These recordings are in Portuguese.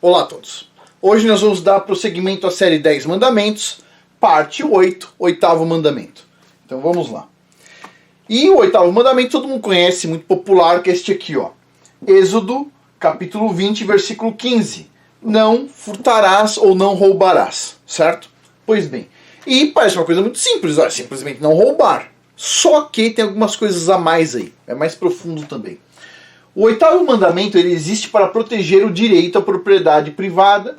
Olá a todos. Hoje nós vamos dar prosseguimento à série 10 Mandamentos, parte 8, oitavo mandamento. Então vamos lá. E o oitavo mandamento todo mundo conhece, muito popular, que é este aqui, ó. Êxodo, capítulo 20, versículo 15. Não furtarás ou não roubarás, certo? Pois bem. E parece uma coisa muito simples, ó, simplesmente não roubar. Só que tem algumas coisas a mais aí. É mais profundo também. O oitavo mandamento ele existe para proteger o direito à propriedade privada,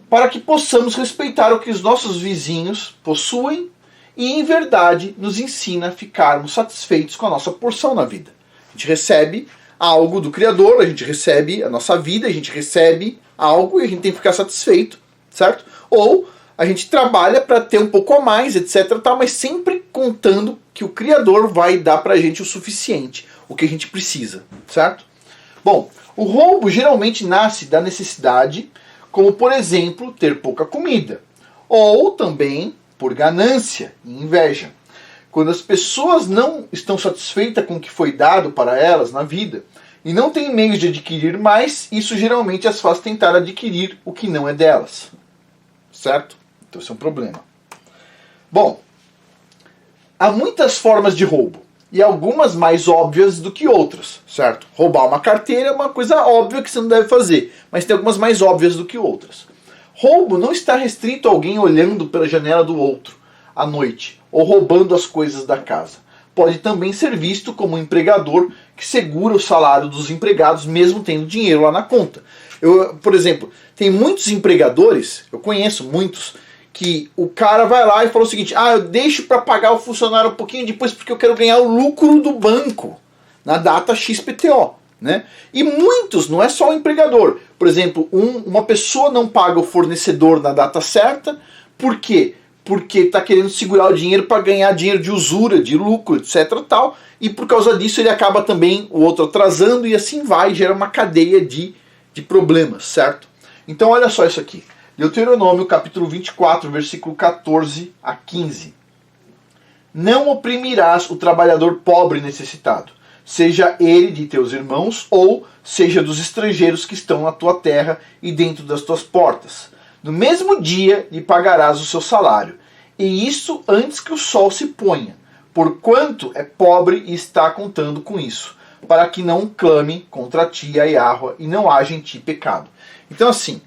para que possamos respeitar o que os nossos vizinhos possuem e, em verdade, nos ensina a ficarmos satisfeitos com a nossa porção na vida. A gente recebe algo do Criador, a gente recebe a nossa vida, a gente recebe algo e a gente tem que ficar satisfeito, certo? Ou a gente trabalha para ter um pouco a mais, etc, tal, mas sempre contando que o Criador vai dar para a gente o suficiente, o que a gente precisa, certo? Bom, o roubo geralmente nasce da necessidade, como por exemplo, ter pouca comida, ou também por ganância e inveja. Quando as pessoas não estão satisfeitas com o que foi dado para elas na vida e não têm meios de adquirir mais, isso geralmente as faz tentar adquirir o que não é delas, certo? Então isso é um problema. Bom, há muitas formas de roubo. E algumas mais óbvias do que outras, certo? Roubar uma carteira é uma coisa óbvia que você não deve fazer, mas tem algumas mais óbvias do que outras. Roubo não está restrito a alguém olhando pela janela do outro à noite, ou roubando as coisas da casa. Pode também ser visto como um empregador que segura o salário dos empregados mesmo tendo dinheiro lá na conta. Por exemplo, tem muitos empregadores, eu conheço muitos, que o cara vai lá e fala o seguinte: eu deixo para pagar o funcionário um pouquinho depois porque eu quero ganhar o lucro do banco na data XPTO, né? E muitos, não é só o empregador. Por exemplo, uma pessoa não paga o fornecedor na data certa, por quê? Porque está querendo segurar o dinheiro para ganhar dinheiro de usura, de lucro, etc. tal, e por causa disso ele acaba também o outro atrasando e assim vai, gera uma cadeia de problemas, certo? Então olha só isso aqui. Deuteronômio, capítulo 24, versículo 14 a 15. Não oprimirás o trabalhador pobre e necessitado, seja ele de teus irmãos ou seja dos estrangeiros que estão na tua terra e dentro das tuas portas. No mesmo dia lhe pagarás o seu salário, e isso antes que o sol se ponha, porquanto é pobre e está contando com isso, para que não clame contra ti a Yahweh e não haja em ti pecado. Então assim,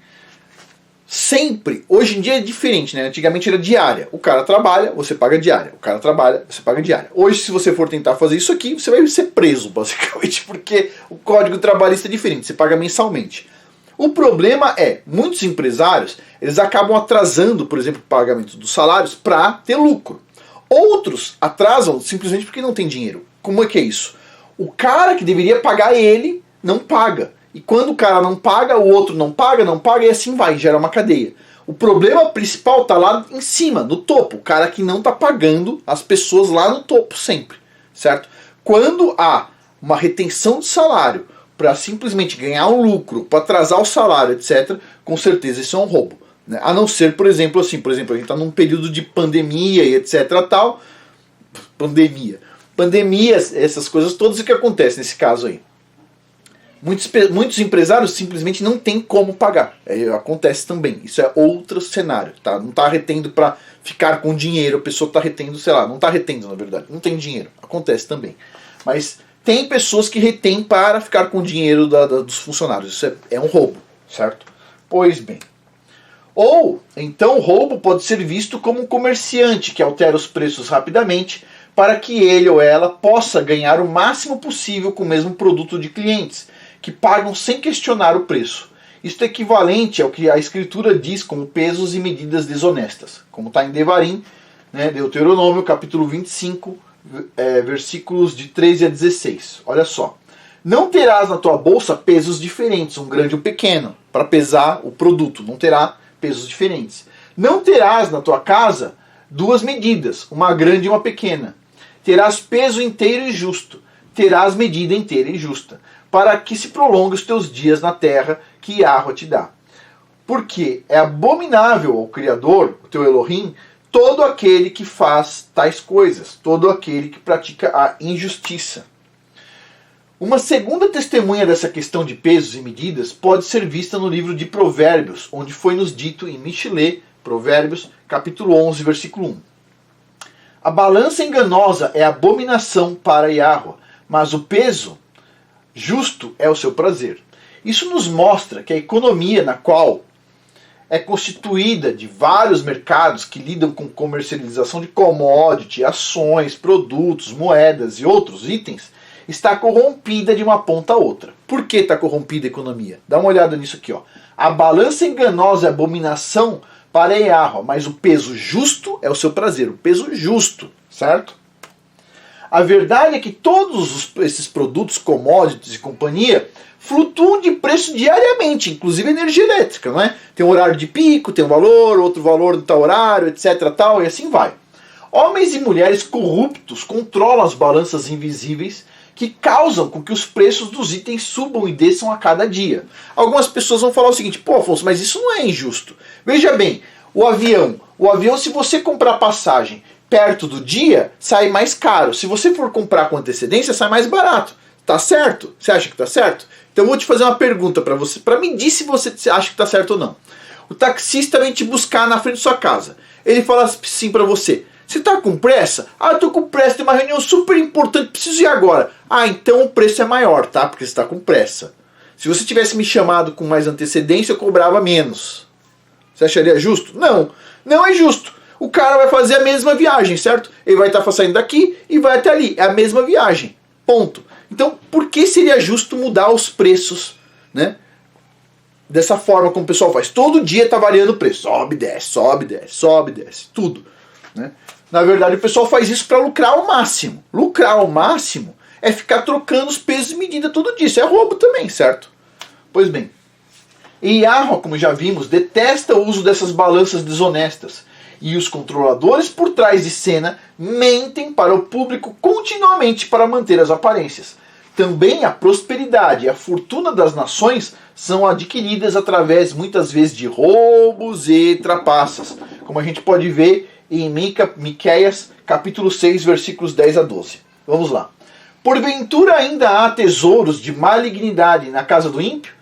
sempre, hoje em dia é diferente, né? Antigamente era diária. O cara trabalha, você paga diária. O cara trabalha, você paga diária. Hoje, se você for tentar fazer isso aqui, você vai ser preso, basicamente, porque o código trabalhista é diferente, você paga mensalmente. O problema é, muitos empresários, eles acabam atrasando, por exemplo, o pagamento dos salários para ter lucro. Outros atrasam simplesmente porque não tem dinheiro. Como é que é isso? O cara que deveria pagar ele, não paga. E quando o cara não paga, o outro não paga, e assim vai, gera uma cadeia. O problema principal está lá em cima, no topo. O cara que não está pagando as pessoas lá no topo sempre, certo? Quando há uma retenção de salário para simplesmente ganhar um lucro, para atrasar o salário, etc., com certeza isso é um roubo. Né? A não ser, por exemplo, a gente está num período de pandemia e etc. tal. Pandemia, essas coisas todas, o que acontece nesse caso aí? Muitos empresários simplesmente não têm como pagar. Acontece também. Isso é outro cenário. Tá? Não está retendo para ficar com dinheiro. A pessoa está retendo, sei lá, não está retendo na verdade. Não tem dinheiro. Acontece também. Mas tem pessoas que retêm para ficar com o dinheiro dos funcionários. Isso é um roubo, certo? Pois bem. Ou, então, o roubo pode ser visto como um comerciante que altera os preços rapidamente para que ele ou ela possa ganhar o máximo possível com o mesmo produto de clientes que pagam sem questionar o preço. Isto é equivalente ao que a Escritura diz como pesos e medidas desonestas, como está em Devarim, né, Deuteronômio, capítulo 25, versículos de 13 a 16. Olha só. Não terás na tua bolsa pesos diferentes, um grande e um pequeno, para pesar o produto. Não terá pesos diferentes. Não terás na tua casa duas medidas, uma grande e uma pequena. Terás peso inteiro e justo. Terás medida inteira e justa, para que se prolongue os teus dias na terra que Yahweh te dá. Porque é abominável ao Criador, o teu Elohim, todo aquele que faz tais coisas, todo aquele que pratica a injustiça. Uma segunda testemunha dessa questão de pesos e medidas pode ser vista no livro de Provérbios, onde foi nos dito em Michelet, Provérbios, capítulo 11, versículo 1. A balança enganosa é abominação para Yahweh, mas o peso justo é o seu prazer. Isso nos mostra que a economia na qual é constituída de vários mercados que lidam com comercialização de commodity, ações, produtos, moedas e outros itens, está corrompida de uma ponta a outra. Por que está corrompida a economia? Dá uma olhada nisso aqui, ó. A balança enganosa é abominação para Yahweh, mas o peso justo é o seu prazer, o peso justo, certo? A verdade é que todos esses produtos, commodities e companhia, flutuam de preço diariamente, inclusive energia elétrica, não é? Tem um horário de pico, tem um valor, outro valor no tal horário, etc, tal, e assim vai. Homens e mulheres corruptos controlam as balanças invisíveis que causam com que os preços dos itens subam e desçam a cada dia. Algumas pessoas vão falar o seguinte: pô, Afonso, mas isso não é injusto. Veja bem, o avião, se você comprar passagem perto do dia, sai mais caro. Se você for comprar com antecedência, sai mais barato. Tá certo? Você acha que tá certo? Então eu vou te fazer uma pergunta para você, para me dizer se você acha que tá certo ou não. O taxista vem te buscar na frente da sua casa. Ele fala assim para você: você tá com pressa? Ah, eu tô com pressa, tem uma reunião super importante, preciso ir agora. Ah, então o preço é maior, tá? Porque você tá com pressa. Se você tivesse me chamado com mais antecedência, eu cobrava menos. Você acharia justo? Não, não é justo. O cara vai fazer a mesma viagem, certo? Ele vai estar saindo daqui e vai até ali. É a mesma viagem. Ponto. Então, por que seria justo mudar os preços, né? Dessa forma como o pessoal faz? Todo dia está variando o preço. Sobe, desce, sobe, desce, sobe, desce. Tudo. Né? Na verdade, o pessoal faz isso para lucrar ao máximo. Lucrar ao máximo é ficar trocando os pesos e medidas todo dia. Isso é roubo também, certo? Pois bem. E Yahweh, como já vimos, detesta o uso dessas balanças desonestas. E os controladores por trás de cena mentem para o público continuamente para manter as aparências. Também a prosperidade e a fortuna das nações são adquiridas através, muitas vezes, de roubos e trapaças, como a gente pode ver em Miqueias, capítulo 6, versículos 10 a 12. Vamos lá. Porventura ainda há tesouros de malignidade na casa do ímpio?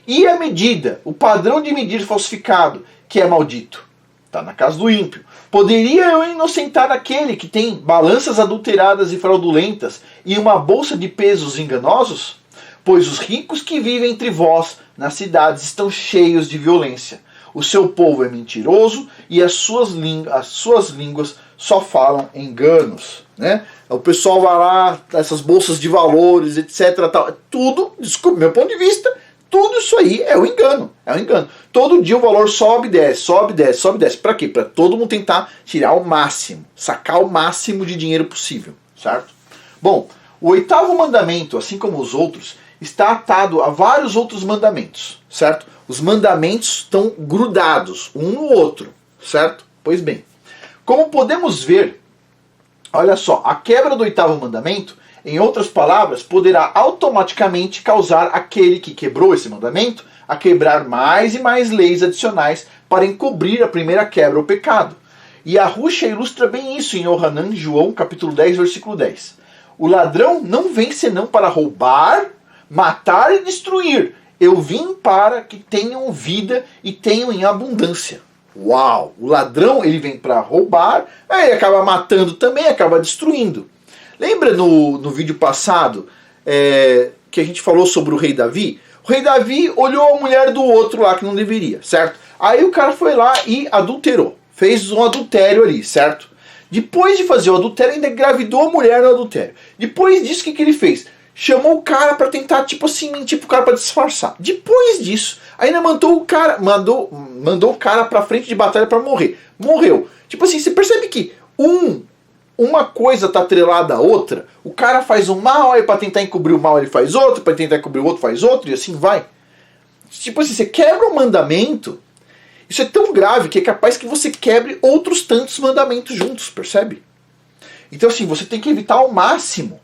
E a medida, o padrão de medir falsificado, que é maldito? Está na casa do ímpio. Poderia eu inocentar aquele que tem balanças adulteradas e fraudulentas e uma bolsa de pesos enganosos? Pois os ricos que vivem entre vós nas cidades estão cheios de violência. O seu povo é mentiroso e as suas línguas só falam enganos. Né? O pessoal vai lá, essas bolsas de valores, etc. Tal. Tudo, desculpe, meu ponto de vista, tudo isso aí é um engano. É um engano. Todo dia o valor sobe, desce, sobe, desce, sobe, desce. Para quê? Para todo mundo tentar tirar o máximo, sacar o máximo de dinheiro possível, certo? Bom, o 8º mandamento, assim como os outros, está atado a vários outros mandamentos, certo? Os mandamentos estão grudados um no outro, certo? Pois bem, como podemos ver, olha só, a quebra do 8º mandamento, em outras palavras, poderá automaticamente causar aquele que quebrou esse mandamento a quebrar mais e mais leis adicionais para encobrir a primeira quebra ou pecado. E a Ruxa ilustra bem isso em Yohanan, João, capítulo 10, versículo 10. O ladrão não vem senão para roubar, matar e destruir. Eu vim para que tenham vida e tenham em abundância. Uau! O ladrão ele vem para roubar, aí ele acaba matando também, acaba destruindo. Lembra no vídeo passado que a gente falou sobre o rei Davi? O rei Davi olhou a mulher do outro lá que não deveria, certo? Aí o cara foi lá e adulterou. Fez um adultério ali, certo? Depois de fazer o adultério, ainda engravidou a mulher no adultério. Depois disso, o que ele fez? Chamou o cara pra tentar, tipo assim, mentir pro cara pra disfarçar. Depois disso, ainda mandou o cara pra frente de batalha pra morrer. Morreu. Tipo assim, você percebe que uma coisa tá atrelada à outra, o cara faz um mal, aí pra tentar encobrir o mal ele faz outro, pra tentar encobrir o outro faz outro, e assim vai. Tipo assim, você quebra um mandamento, isso é tão grave que é capaz que você quebre outros tantos mandamentos juntos, percebe? Então assim, você tem que evitar ao máximo,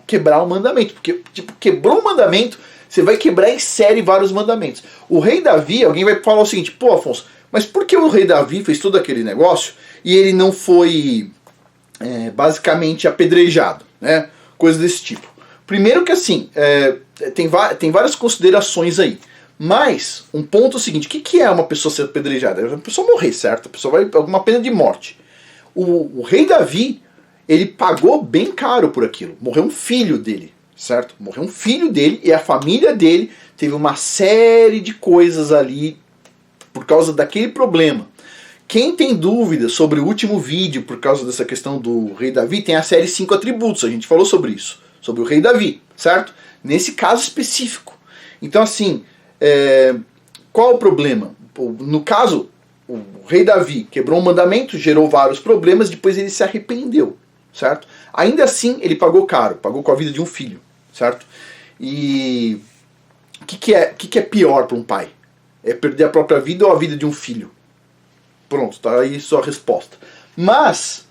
quebrar o mandamento, porque tipo, quebrou o mandamento, você vai quebrar em série vários mandamentos. O rei Davi, alguém vai falar o seguinte: pô, Afonso, mas por que o rei Davi fez todo aquele negócio e ele não foi basicamente apedrejado, né? Coisa desse tipo. Primeiro que assim, tem várias considerações aí. Mas, um ponto é o seguinte, o que é uma pessoa ser apedrejada? É uma pessoa morrer, certo? A pessoa vai alguma pena de morte. O rei Davi, ele pagou bem caro por aquilo. Morreu um filho dele, certo? Morreu um filho dele e a família dele teve uma série de coisas ali por causa daquele problema. Quem tem dúvida sobre o último vídeo por causa dessa questão do rei Davi, tem a série 5 atributos, a gente falou sobre isso, sobre o rei Davi, certo? Nesse caso específico. Então assim, qual o problema? No caso, o rei Davi quebrou um mandamento, gerou vários problemas, depois ele se arrependeu, certo? Ainda assim, ele pagou caro, pagou com a vida de um filho, certo? E o que é pior para um pai? É perder a própria vida ou a vida de um filho? Pronto, tá aí sua resposta. Mas,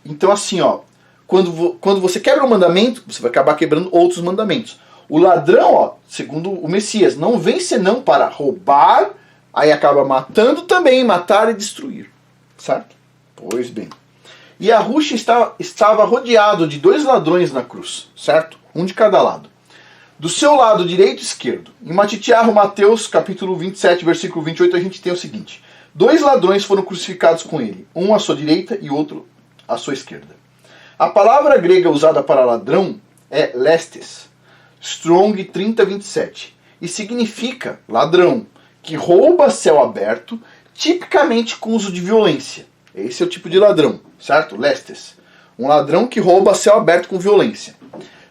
então assim, ó, quando você quebra um mandamento, você vai acabar quebrando outros mandamentos. O ladrão, ó, segundo o Messias, não vem senão para roubar, aí acaba matando também, matar e destruir, certo? Pois bem. E Yahushua estava rodeado de 2 ladrões na cruz, certo? Um de cada lado. Do seu lado direito e esquerdo. Em Matitiarro, Mateus, capítulo 27, versículo 28, a gente tem o seguinte. 2 ladrões foram crucificados com ele, um à sua direita e outro à sua esquerda. A palavra grega usada para ladrão é lestes, Strong 3027, e significa ladrão, que rouba a céu aberto, tipicamente com uso de violência. Esse é o tipo de ladrão, certo? Lestes. Um ladrão que rouba a céu aberto com violência.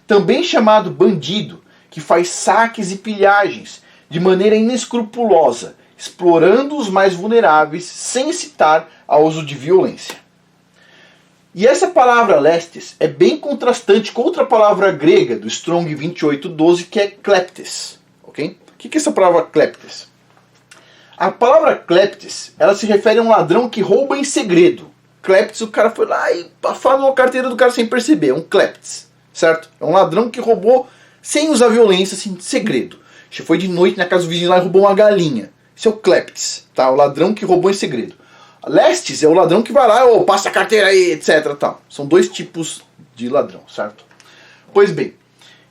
Também chamado bandido, que faz saques e pilhagens de maneira inescrupulosa, explorando os mais vulneráveis sem incitar ao uso de violência. E essa palavra lestes é bem contrastante com outra palavra grega do Strong 2812, que é kleptes. Okay? O que é essa palavra kleptes? A palavra kleptes, ela se refere a um ladrão que rouba em segredo. Kleptes, o cara foi lá e afanou a carteira do cara sem perceber. É um kleptes, certo? É um ladrão que roubou sem usar violência, assim, de segredo. Foi de noite na casa do vizinho lá e roubou uma galinha. Esse é o kleptes, tá? O ladrão que roubou em segredo. Lestes é o ladrão que vai lá, passa a carteira aí, etc. Tal. São 2 tipos de ladrão, certo? Pois bem,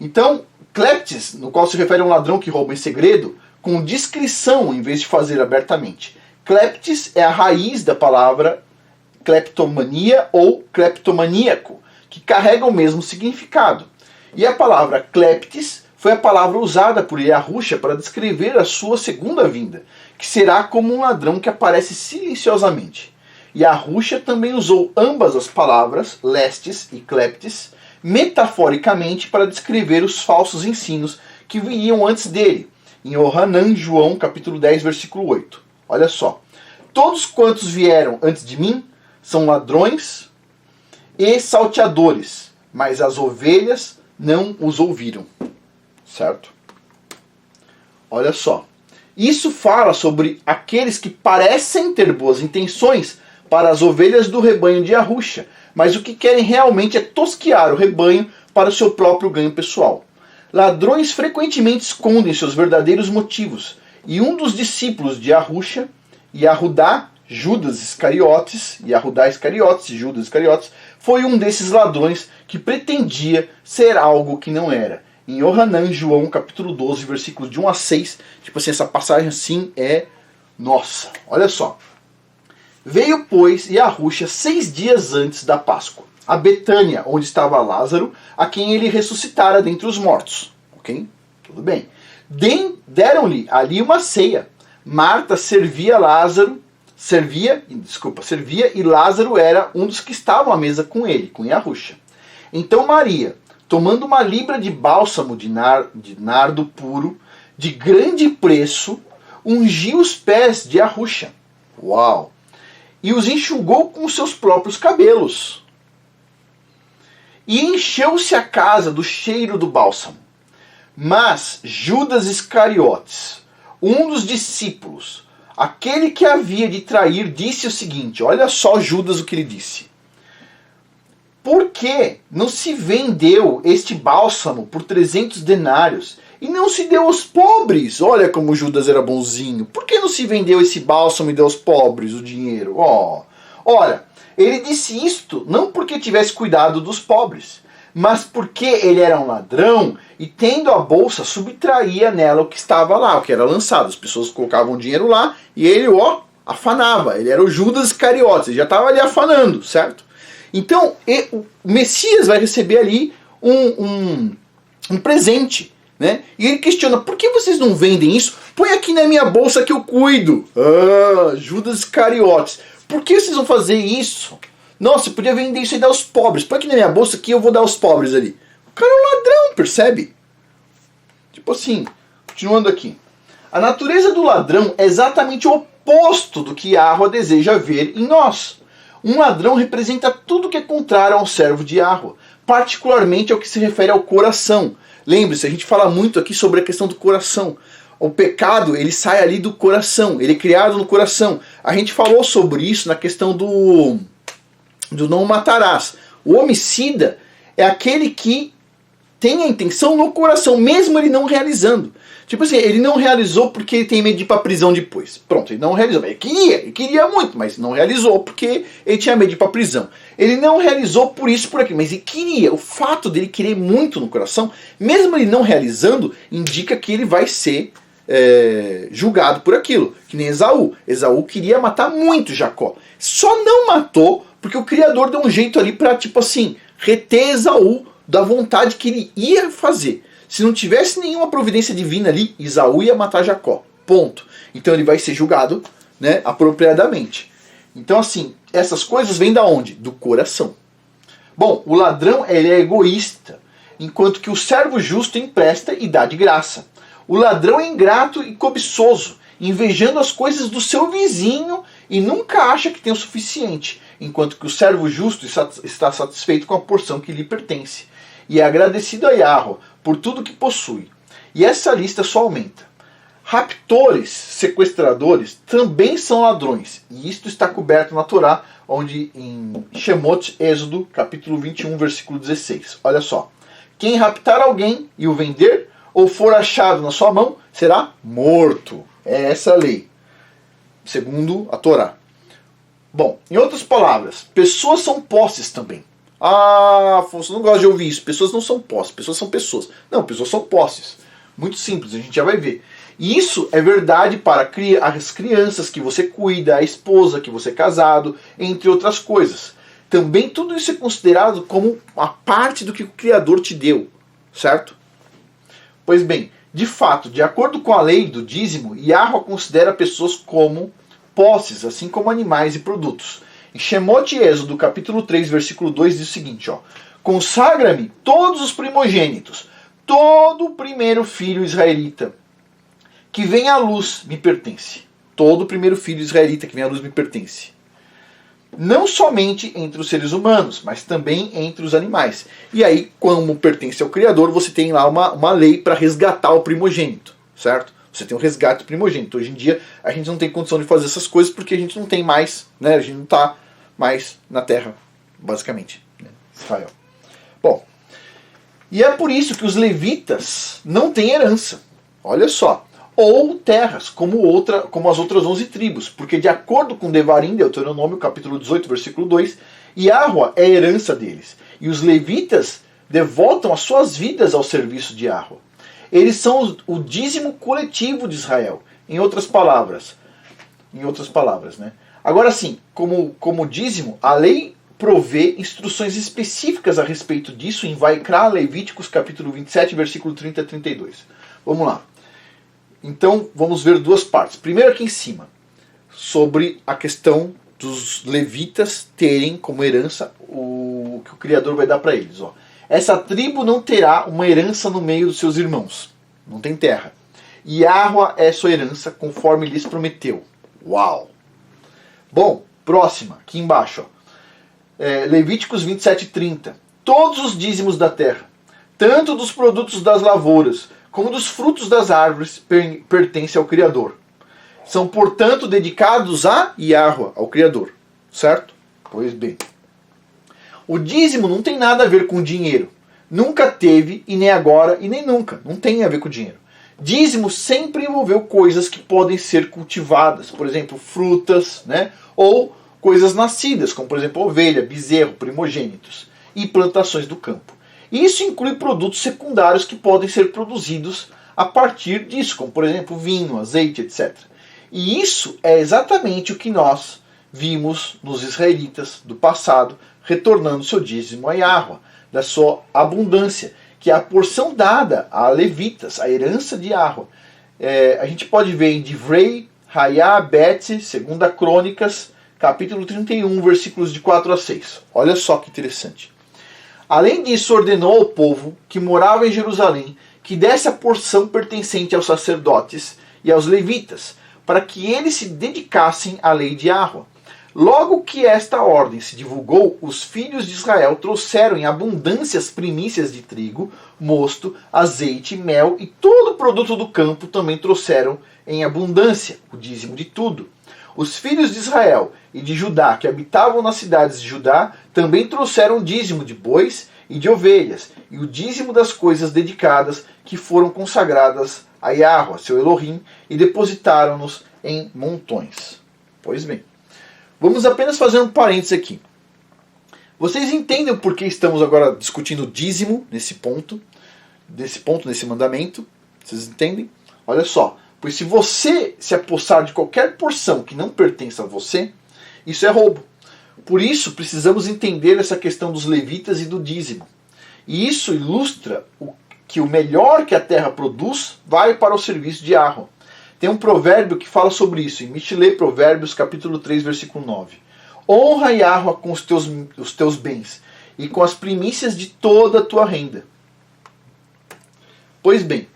então, kleptes, no qual se refere a um ladrão que rouba em segredo, com discrição em vez de fazer abertamente. Kleptes é a raiz da palavra kleptomania ou kleptomaníaco, que carrega o mesmo significado. E a palavra kleptes foi a palavra usada por Yahushua para descrever a sua segunda vinda, que será como um ladrão que aparece silenciosamente. Yahushua também usou ambas as palavras, lestes e kleptes, metaforicamente para descrever os falsos ensinos que viriam antes dele, em Yohanan, João, capítulo 10, versículo 8. Olha só. Todos quantos vieram antes de mim são ladrões e salteadores, mas as ovelhas não os ouviram. Certo? Olha só. Isso fala sobre aqueles que parecem ter boas intenções para as ovelhas do rebanho de Yahushua, mas o que querem realmente é tosquear o rebanho para o seu próprio ganho pessoal. Ladrões frequentemente escondem seus verdadeiros motivos, e um dos discípulos de Yahushua, Yahudá, Judas Iscariotes, Yahudá Iscariotes, Judas Iscariotes, foi um desses ladrões que pretendia ser algo que não era. Em Yohanan, João, capítulo 12, versículos de 1 a 6, tipo assim, essa passagem assim é... Nossa, olha só. Veio, pois, Yahushua 6 dias antes da Páscoa, a Betânia, onde estava Lázaro, a quem ele ressuscitara dentre os mortos. Ok? Tudo bem. Deram-lhe ali uma ceia. Marta servia e Lázaro era um dos que estavam à mesa com ele, com Yahushua. Então Maria, tomando uma libra de bálsamo de nardo puro, de grande preço, ungiu os pés de Yahushua. Uau! E os enxugou com seus próprios cabelos. E encheu-se a casa do cheiro do bálsamo. Mas Judas Iscariotes, um dos discípulos, aquele que havia de trair, disse o seguinte, olha só Judas o que ele disse. Por que não se vendeu este bálsamo por 300 denários e não se deu aos pobres? Olha como Judas era bonzinho. Por que não se vendeu esse bálsamo e deu aos pobres o dinheiro? Ora, ele disse isto não porque tivesse cuidado dos pobres, mas porque ele era um ladrão e tendo a bolsa subtraía nela o que estava lá, o que era lançado. As pessoas colocavam dinheiro lá e ele, afanava. Ele era o Judas Iscariotes, ele já estava ali afanando, certo? Então o Messias vai receber ali um presente, né? E ele questiona, por que vocês não vendem isso? Põe aqui na minha bolsa que eu cuido. Judas Iscariotes. Por que vocês vão fazer isso? Nossa, eu podia vender isso e dar aos pobres. Põe aqui na minha bolsa que eu vou dar aos pobres ali. O cara é um ladrão, percebe? Tipo assim, continuando aqui. A natureza do ladrão é exatamente o oposto do que Yahweh deseja ver em nós. Um ladrão representa tudo que é contrário ao servo de Yahweh, particularmente ao que se refere ao coração. Lembre-se, a gente fala muito aqui sobre a questão do coração. O pecado, ele sai ali do coração, ele é criado no coração. A gente falou sobre isso na questão do não matarás. O homicida é aquele que tem a intenção no coração, mesmo ele não realizando. Tipo assim, ele não realizou porque ele tem medo de ir pra prisão depois. Pronto, ele não realizou. Ele queria muito, mas não realizou porque ele tinha medo de ir pra prisão. Ele não realizou por isso, por aquilo, mas ele queria. O fato dele querer muito no coração, mesmo ele não realizando, indica que ele vai ser julgado por aquilo. Que nem Esaú. Esaú queria matar muito Jacó. Só não matou porque o Criador deu um jeito ali pra, tipo assim, reter Esaú da vontade que ele ia fazer. Se não tivesse nenhuma providência divina ali, Esaú ia matar Jacó. Ponto. Então ele vai ser julgado, né, apropriadamente. Então assim, essas coisas vêm da onde? Do coração. Bom, o ladrão ele é egoísta, enquanto que o servo justo empresta e dá de graça. O ladrão é ingrato e cobiçoso, invejando as coisas do seu vizinho e nunca acha que tem o suficiente, enquanto que o servo justo está satisfeito com a porção que lhe pertence e é agradecido a Yahweh por tudo que possui. E essa lista só aumenta. Raptores, sequestradores, também são ladrões. E isto está coberto na Torá, onde em Shemot, Êxodo, capítulo 21, versículo 16. Olha só. Quem raptar alguém e o vender, ou for achado na sua mão, será morto. É essa a lei, segundo a Torá. Bom, em outras palavras, pessoas são posses também. Afonso, não gosta de ouvir isso. Pessoas não são posses, pessoas são pessoas. Não, pessoas são posses. Muito simples, a gente já vai ver. E isso é verdade para as crianças que você cuida, a esposa que você é casado, entre outras coisas. Também tudo isso é considerado como a parte do que o Criador te deu, certo? Pois bem, de fato, de acordo com a lei do dízimo, Yahweh considera pessoas como posses, assim como animais e produtos. Em Shemot e Êxodo, capítulo 3, versículo 2, diz o seguinte, consagra-me todos os primogênitos, todo o primeiro filho israelita que vem à luz me pertence. Todo o primeiro filho israelita que vem à luz me pertence. Não somente entre os seres humanos, mas também entre os animais. E aí, como pertence ao Criador, você tem lá uma lei para resgatar o primogênito, certo? Você tem um resgate primogênito. Hoje em dia, a gente não tem condição de fazer essas coisas porque a gente não tem mais, né? A gente não está mais na terra, basicamente, né? Israel. Bom, e é por isso que os levitas não têm herança. Olha só. Ou terras, como as outras 11 tribos. Porque de acordo com Devarim, Deuteronômio, capítulo 18, versículo 2, Yahweh é a herança deles. E os levitas devotam as suas vidas ao serviço de Yahweh. Eles são o dízimo coletivo de Israel. Em outras palavras, né? Agora sim, como dízimo, a lei provê instruções específicas a respeito disso em Vaikra, Levíticos, capítulo 27, versículo 30 a 32. Vamos lá. Então, vamos ver duas partes. Primeiro aqui em cima, sobre a questão dos levitas terem como herança o que o Criador vai dar para eles. Essa tribo não terá uma herança no meio dos seus irmãos. Não tem terra. Yahweh é sua herança, conforme lhes prometeu. Uau! Bom, próxima, aqui embaixo. Levíticos 27:30. Todos os dízimos da terra, tanto dos produtos das lavouras, como dos frutos das árvores, pertencem ao Criador. São, portanto, dedicados a Yahweh, ao Criador. Certo? Pois bem. O dízimo não tem nada a ver com dinheiro. Nunca teve, e nem agora, e nem nunca. Não tem a ver com dinheiro. Dízimo sempre envolveu coisas que podem ser cultivadas. Por exemplo, frutas, né? Ou coisas nascidas, como por exemplo ovelha, bezerro, primogênitos. E plantações do campo. Isso inclui produtos secundários que podem ser produzidos a partir disso, como por exemplo vinho, azeite, etc. E isso é exatamente o que nós vimos nos israelitas do passado retornando seu dízimo a Yahweh, da sua abundância, que é a porção dada a levitas, a herança de Yahweh. A gente pode ver em Divrei, Hayá, Bet, 2 Crônicas, capítulo 31, versículos de 4 a 6. Olha só que interessante. Além disso, ordenou ao povo que morava em Jerusalém que desse a porção pertencente aos sacerdotes e aos levitas, para que eles se dedicassem à lei de Yahweh. Logo que esta ordem se divulgou, os filhos de Israel trouxeram em abundância as primícias de trigo, mosto, azeite, mel e todo o produto do campo também trouxeram em abundância, o dízimo de tudo. Os filhos de Israel e de Judá, que habitavam nas cidades de Judá, também trouxeram o dízimo de bois e de ovelhas, e o dízimo das coisas dedicadas que foram consagradas a Yahweh, seu Elohim, e depositaram-nos em montões. Pois bem, vamos apenas fazer um parênteses aqui. Vocês entendem por que estamos agora discutindo dízimo nesse ponto, nesse mandamento? Vocês entendem? Olha só, pois se você se apossar de qualquer porção que não pertence a você, isso é roubo. Por isso, precisamos entender essa questão dos levitas e do dízimo. E isso ilustra que o melhor que a terra produz vai para o serviço de Yahweh. Tem um provérbio que fala sobre isso, em Mishlei Provérbios, capítulo 3, versículo 9. Honra Yahweh com os teus bens e com as primícias de toda a tua renda. Pois bem,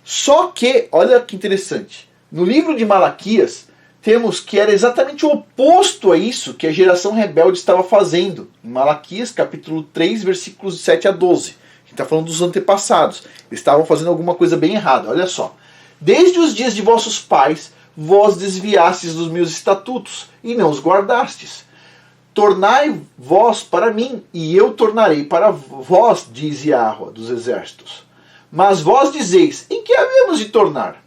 só que, olha que interessante, no livro de Malaquias, temos que era exatamente o oposto a isso que a geração rebelde estava fazendo. Em Malaquias, capítulo 3, versículos 7 a 12. A gente está falando dos antepassados. Eles estavam fazendo alguma coisa bem errada. Olha só. Desde os dias de vossos pais, vós desviastes dos meus estatutos, e não os guardastes. Tornai vós para mim, e eu tornarei para vós, diz Yahweh dos exércitos. Mas vós dizeis, em que havemos de tornar?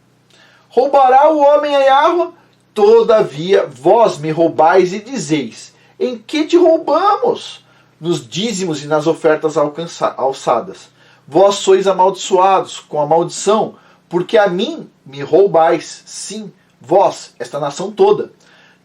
Roubará o homem a Yahweh? Todavia vós me roubais e dizeis, em que te roubamos? Nos dízimos e nas ofertas alçadas. Vós sois amaldiçoados com a maldição, porque a mim me roubais, sim, vós, esta nação toda.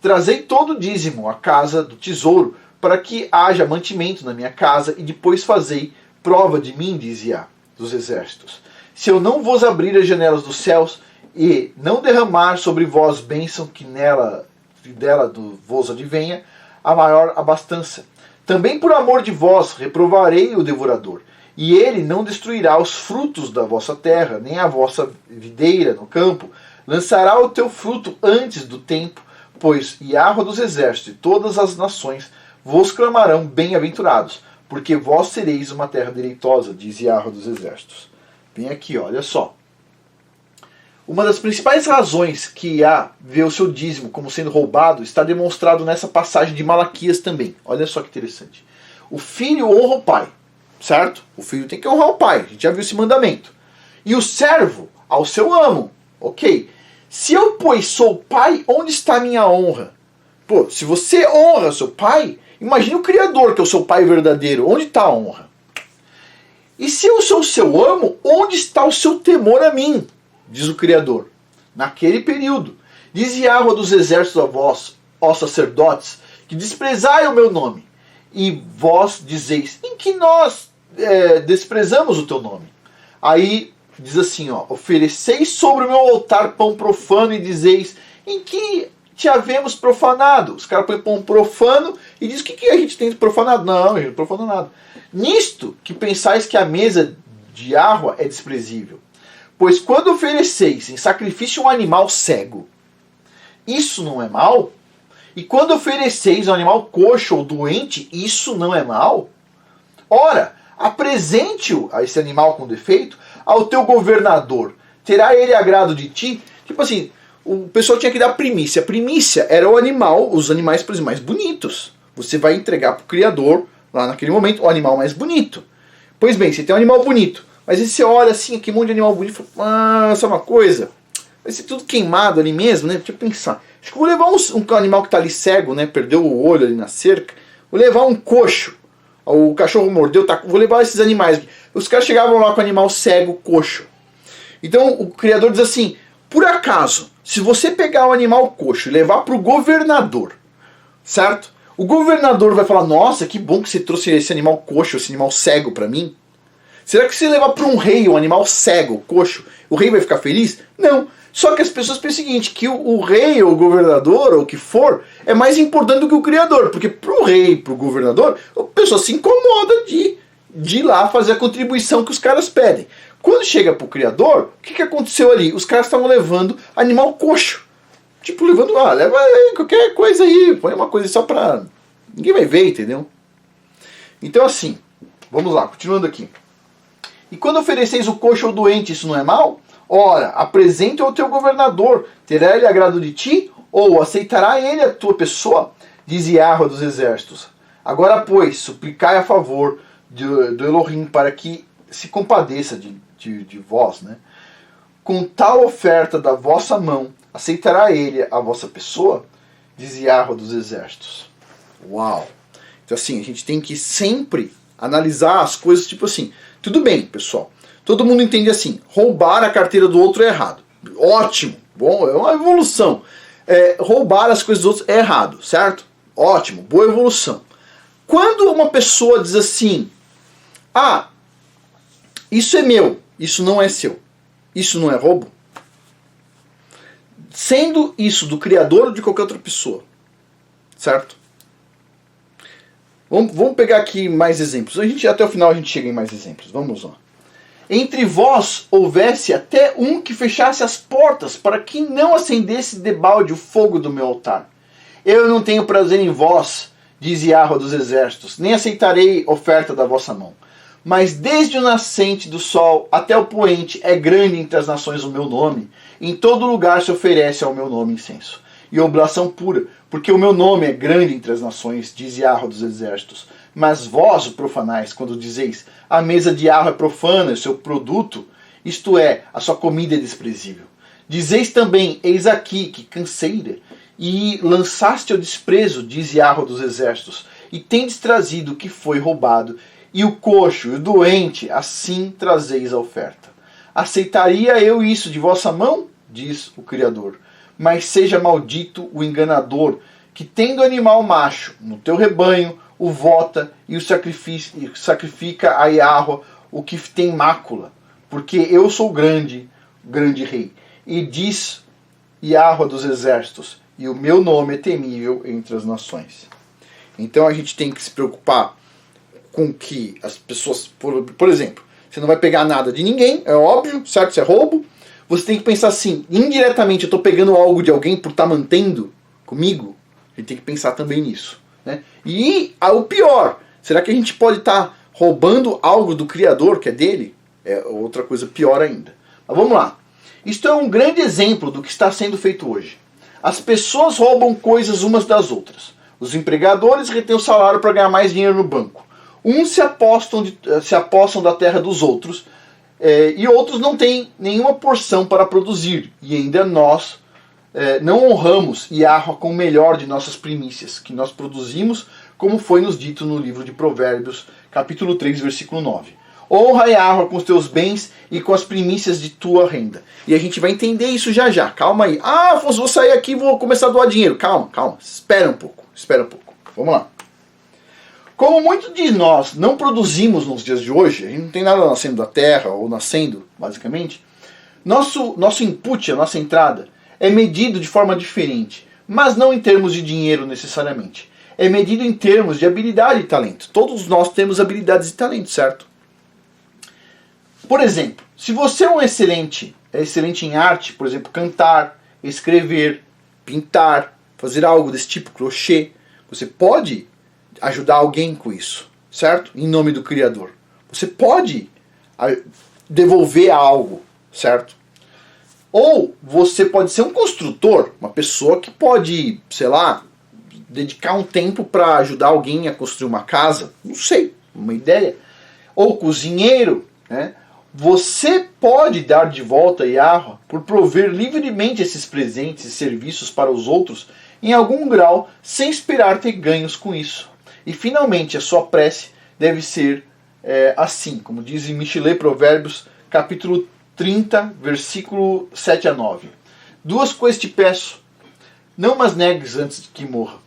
Trazei todo o dízimo à casa do tesouro, para que haja mantimento na minha casa, e depois fazei prova de mim, dizia dos exércitos. Se eu não vos abrir as janelas dos céus, e não derramar sobre vós bênção que dela vos advenha, a maior abastança. Também por amor de vós reprovarei o devorador, e ele não destruirá os frutos da vossa terra, nem a vossa videira no campo. Lançará o teu fruto antes do tempo, pois Yahweh dos exércitos e todas as nações vos clamarão bem-aventurados, porque vós sereis uma terra deleitosa, diz Yahweh dos exércitos. Vem aqui, olha só. Uma das principais razões que Yah vê o seu dízimo como sendo roubado está demonstrado nessa passagem de Malaquias também. Olha só que interessante. O filho honra o pai, certo? O filho tem que honrar o pai, a gente já viu esse mandamento. E o servo ao seu amo, ok? Se eu, pois, sou pai, onde está a minha honra? Pô, se você honra seu pai, imagine o Criador, que é o seu pai verdadeiro, onde está a honra? E se eu sou seu amo, onde está o seu temor a mim? Diz o Criador. Naquele período, diz Yahweh dos exércitos a vós, ó sacerdotes, que desprezai o meu nome. E vós dizeis, em que nós desprezamos o teu nome? Aí diz assim, ó, ofereceis sobre o meu altar pão profano e dizeis, em que te havemos profanado? Os caras põem pão profano e diz, o que a gente tem profanado? Não, a gente não profanou nada. Nisto que pensais que a mesa de Yahweh é desprezível. Pois quando ofereceis em sacrifício um animal cego, isso não é mal? E quando ofereceis um animal coxo ou doente, isso não é mal? Ora, apresente-o a esse animal com defeito ao teu governador. Terá ele agrado de ti? Tipo assim, o pessoal tinha que dar primícia. A primícia era o animal, os animais, por exemplo, mais bonitos. Você vai entregar para o Criador, lá naquele momento, o animal mais bonito. Pois bem, você tem um animal bonito. Mas aí você olha assim, aquele monte de animal bonito e fala, sabe uma coisa? Vai ser tudo queimado ali mesmo, né? Deixa eu pensar. Acho que vou levar um animal que está ali cego, né? Perdeu o olho ali na cerca. Vou levar um coxo. o cachorro mordeu, tá, vou levar esses animais aqui. Os caras chegavam lá com o animal cego, coxo. Então o criador diz assim, por acaso, se você pegar o animal coxo e levar para o governador, certo? O governador vai falar, nossa, que bom que você trouxe esse animal coxo, esse animal cego para mim. Será que se levar para um rei um animal cego, coxo, o rei vai ficar feliz? Não. Só que as pessoas pensam o seguinte, que o rei ou o governador ou o que for é mais importante do que o criador. Porque pro rei e pro governador, a pessoa se incomoda de ir lá fazer a contribuição que os caras pedem. Quando chega pro criador, o que aconteceu ali? Os caras estavam levando animal coxo. Tipo, levando, leva qualquer coisa aí, põe uma coisa só pra... ninguém vai ver, entendeu? Então assim, vamos lá, continuando aqui. E quando ofereceis o coxo ao doente, isso não é mal? Ora, apresente ao teu governador, terá ele agrado de ti? Ou aceitará ele a tua pessoa? Diz Yahweh dos exércitos. Agora, pois, suplicai a favor do Elohim para que se compadeça de vós, né? Com tal oferta da vossa mão, aceitará ele a vossa pessoa? Diz Yahweh dos exércitos. Uau! Então assim, a gente tem que sempre analisar as coisas tipo assim. Tudo bem, pessoal. Todo mundo entende assim, roubar a carteira do outro é errado. Ótimo, bom, é uma evolução. Roubar as coisas dos outros é errado, certo? Ótimo, boa evolução. Quando uma pessoa diz assim, isso é meu, isso não é seu, isso não é roubo? Sendo isso do criador ou de qualquer outra pessoa, certo? Vamos pegar aqui mais exemplos. Até o final a gente chega em mais exemplos. Vamos lá. Entre vós houvesse até um que fechasse as portas para que não acendesse debalde o fogo do meu altar. Eu não tenho prazer em vós, diz Yahweh dos exércitos, nem aceitarei oferta da vossa mão. Mas desde o nascente do sol até o poente é grande entre as nações o meu nome. Em todo lugar se oferece ao meu nome incenso e oblação pura, porque o meu nome é grande entre as nações, diz Yahweh dos exércitos. Mas vós o profanais, quando dizeis, a mesa de Yahweh é profana, o seu produto, isto é, a sua comida é desprezível. Dizeis também, eis aqui, que canseira, e lançaste ao desprezo, diz Yahweh dos exércitos, e tendes trazido o que foi roubado, e o coxo, e o doente, assim trazeis a oferta. Aceitaria eu isso de vossa mão? Diz o Criador. Mas seja maldito o enganador, que tendo animal macho no teu rebanho, o vota e o sacrifica a Yahweh o que tem mácula, porque eu sou grande rei. E diz Yahweh dos exércitos, e o meu nome é temível entre as nações. Então a gente tem que se preocupar com que as pessoas, por exemplo, você não vai pegar nada de ninguém, é óbvio, certo? Isso é roubo. Você tem que pensar assim, indiretamente eu estou pegando algo de alguém por estar mantendo comigo. A gente tem que pensar também nisso. Né? E o pior, será que a gente pode estar roubando algo do Criador, que é dele? É outra coisa pior ainda. Mas vamos lá. Isto é um grande exemplo do que está sendo feito hoje. As pessoas roubam coisas umas das outras. Os empregadores retêm o salário para ganhar mais dinheiro no banco. Uns se apossam da terra dos outros, e outros não têm nenhuma porção para produzir. E ainda nós não honramos Yahweh com o melhor de nossas primícias, que nós produzimos, como foi nos dito no livro de Provérbios, capítulo 3, versículo 9. Honra Yahweh com os teus bens e com as primícias de tua renda. E a gente vai entender isso já já. Calma aí. Afonso, vou sair aqui e vou começar a doar dinheiro. Calma. Espera um pouco. Vamos lá. Como muitos de nós não produzimos nos dias de hoje, a gente não tem nada nascendo da terra, ou nascendo, basicamente, nosso input, a nossa entrada, é medido de forma diferente, mas não em termos de dinheiro necessariamente. É medido em termos de habilidade e talento. Todos nós temos habilidades e talentos, certo? Por exemplo, se você é excelente em arte, por exemplo, cantar, escrever, pintar, fazer algo desse tipo, crochê, você pode ajudar alguém com isso, certo? Em nome do Criador. Você pode devolver algo, certo? Ou você pode ser um construtor, uma pessoa que pode, sei lá, dedicar um tempo para ajudar alguém a construir uma casa, não sei, uma ideia. Ou cozinheiro, né? Você pode dar de volta a Yahweh por prover livremente esses presentes e serviços para os outros em algum grau, sem esperar ter ganhos com isso. E finalmente a sua prece deve ser assim, como diz em Michelet Provérbios, capítulo 30, versículo 7 a 9. Duas coisas te peço, não mas negues antes de que morra.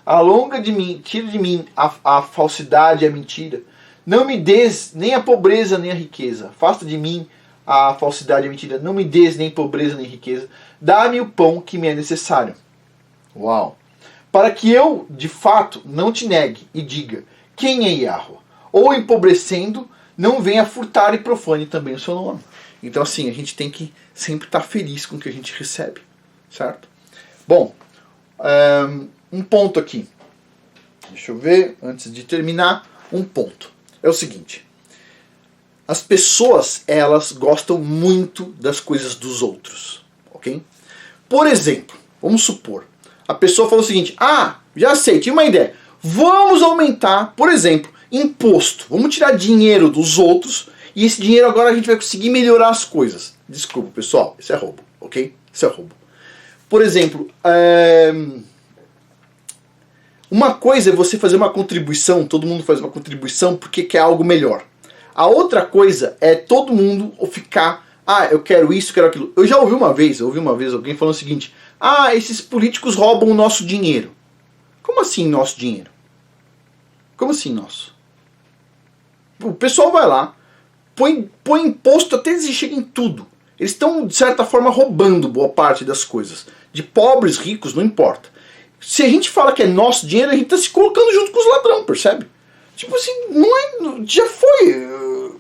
Alonga de mim, tira de mim a falsidade e a mentira. Não me des nem a pobreza nem a riqueza. Afasta de mim a falsidade e a mentira. Não me des nem pobreza nem riqueza. Dá-me o pão que me é necessário. Uau! Para que eu, de fato, não te negue e diga, quem é Yahweh? Ou empobrecendo, não venha furtar e profane também o seu nome. Então assim, a gente tem que sempre estar feliz com o que a gente recebe. Certo? Bom, um ponto aqui. Deixa eu ver, antes de terminar, um ponto. É o seguinte. As pessoas, elas gostam muito das coisas dos outros. Ok? Por exemplo, vamos supor, a pessoa falou o seguinte, já sei, tinha uma ideia. Vamos aumentar, por exemplo, imposto. Vamos tirar dinheiro dos outros e esse dinheiro agora a gente vai conseguir melhorar as coisas. Desculpa, pessoal, isso é roubo, ok? Isso é roubo. Por exemplo, uma coisa é você fazer uma contribuição, todo mundo faz uma contribuição porque quer algo melhor. A outra coisa é todo mundo ficar, eu quero isso, quero aquilo. Eu já ouvi uma vez alguém falando o seguinte, esses políticos roubam o nosso dinheiro. Como assim nosso dinheiro? Como assim nosso? O pessoal vai lá, põe imposto até eles chegam em tudo. Eles estão, de certa forma, roubando boa parte das coisas. De pobres, ricos, não importa. Se a gente fala que é nosso dinheiro, a gente está se colocando junto com os ladrões, percebe? Tipo assim, já foi.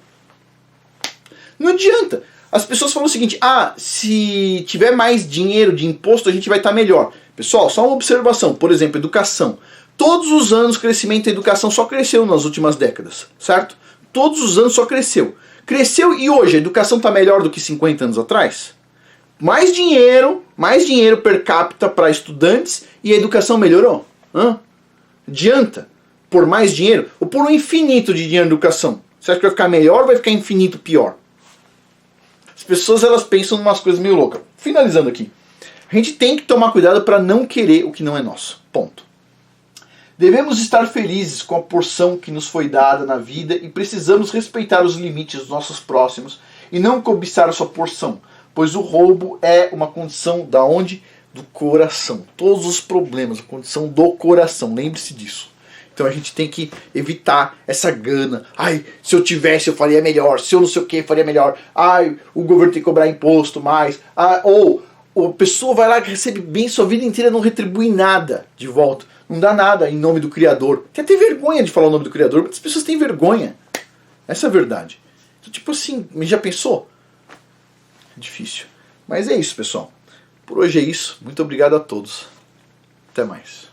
Não adianta. As pessoas falam o seguinte, se tiver mais dinheiro de imposto, a gente vai estar melhor. Pessoal, só uma observação. Por exemplo, educação. Todos os anos o crescimento da educação só cresceu nas últimas décadas, certo? Todos os anos só cresceu. Cresceu e hoje a educação está melhor do que 50 anos atrás? Mais dinheiro per capita para estudantes e a educação melhorou? Adianta por mais dinheiro ou por um infinito de dinheiro na educação? Você acha que vai ficar melhor ou vai ficar infinito pior? As pessoas elas pensam em umas coisas meio loucas. Finalizando aqui. A gente tem que tomar cuidado para não querer o que não é nosso. Ponto. Devemos estar felizes com a porção que nos foi dada na vida e precisamos respeitar os limites dos nossos próximos e não cobiçar a sua porção, pois o roubo é uma condição da onde? Do coração. Todos os problemas, a condição do coração. Lembre-se disso. Então a gente tem que evitar essa gana. Se eu tivesse eu faria melhor. Se eu não sei o que, faria melhor. O governo tem que cobrar imposto mais. Ou a pessoa vai lá que recebe bem sua vida inteira e não retribui nada de volta. Não dá nada em nome do Criador. Quer ter vergonha de falar o nome do Criador? Muitas pessoas têm vergonha. Essa é a verdade. Então, tipo assim, já pensou? É difícil. Mas é isso, pessoal. Por hoje é isso. Muito obrigado a todos. Até mais.